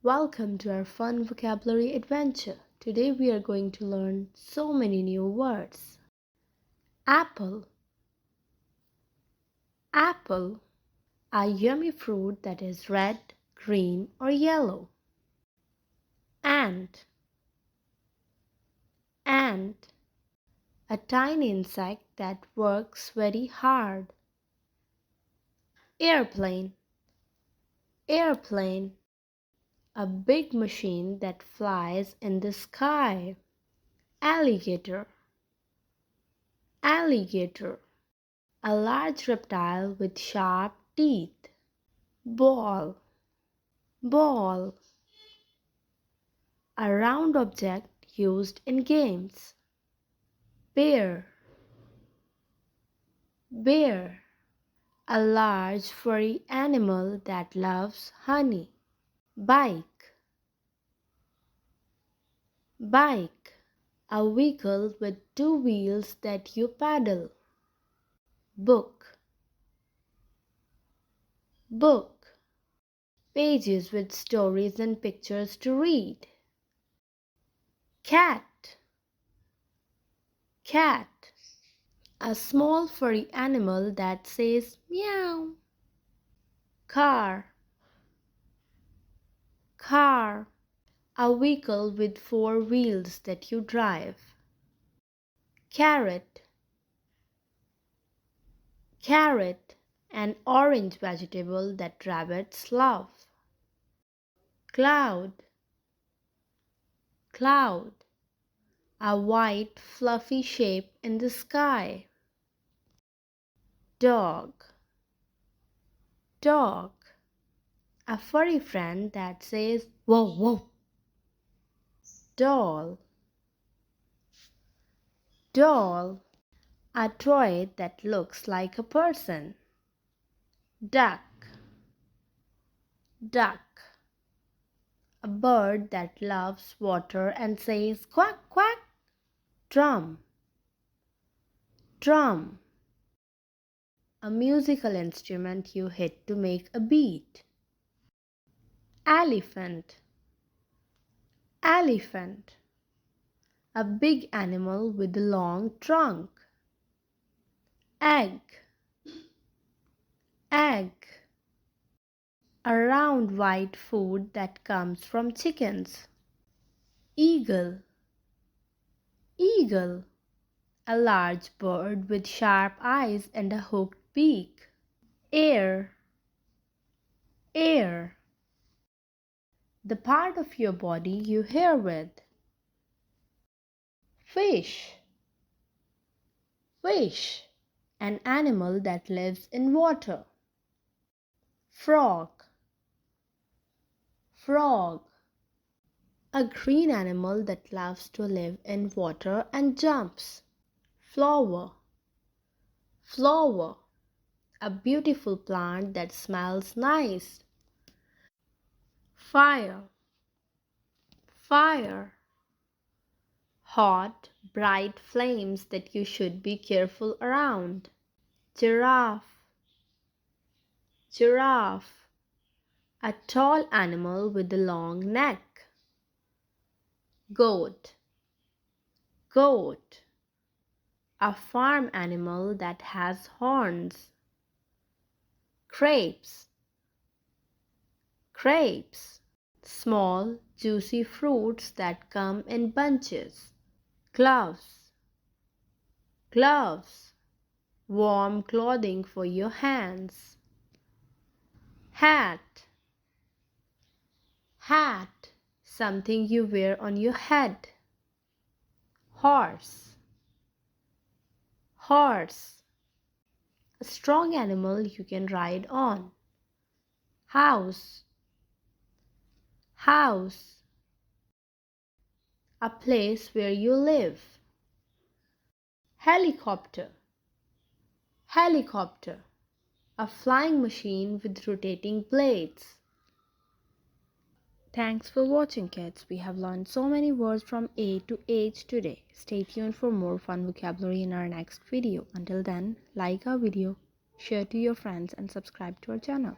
Welcome to our fun vocabulary adventure. Today we are going to learn so many new words. Apple. Apple, a yummy fruit that is red, green or yellow. Ant. Ant, a tiny insect that works very hard. Airplane. Airplane, a big machine that flies in the sky. Alligator. Alligator, a large reptile with sharp teeth. Ball. Ball, a round object used in games. Bear. Bear, a large furry animal that loves honey. Bike. Bike, a vehicle with two wheels that you paddle. Book. Book, pages with stories and pictures to read. Cat. Cat, a small furry animal that says meow. Car. Car, a vehicle with four wheels that you drive. Carrot. Carrot, an orange vegetable that rabbits love. Cloud. Cloud, a white fluffy shape in the sky. Dog. Dog, a furry friend that says whoa whoa. Doll. Doll, a toy that looks like a person. Duck. Duck, a bird that loves water and says quack quack. Drum. Drum, a musical instrument you hit to make a beat. Elephant. Elephant, a big animal with a long trunk. Egg. Egg, a round white food that comes from chickens. Eagle. Eagle, a large bird with sharp eyes and a hooked beak. Ear. Ear, the part of your body you hear with. Fish. Fish, an animal that lives in water. Frog. Frog, a green animal that loves to live in water and jumps. Flower. Flower, a beautiful plant that smells nice. Fire. Fire, hot, bright flames that you should be careful around. Giraffe. Giraffe, a tall animal with a long neck. Goat. Goat, a farm animal that has horns. Grapes. Grapes, small, juicy fruits that come in bunches. Gloves. Gloves, warm clothing for your hands. Hat. Hat, something you wear on your head. Horse. Horse, a strong animal you can ride on. House. House, a place where you live. Helicopter. Helicopter, a flying machine with rotating blades. Thanks for watching, kids. We have learned so many words from A to H today. Stay tuned for more fun vocabulary in our next video. Until then, like our video, share to your friends and subscribe to our channel.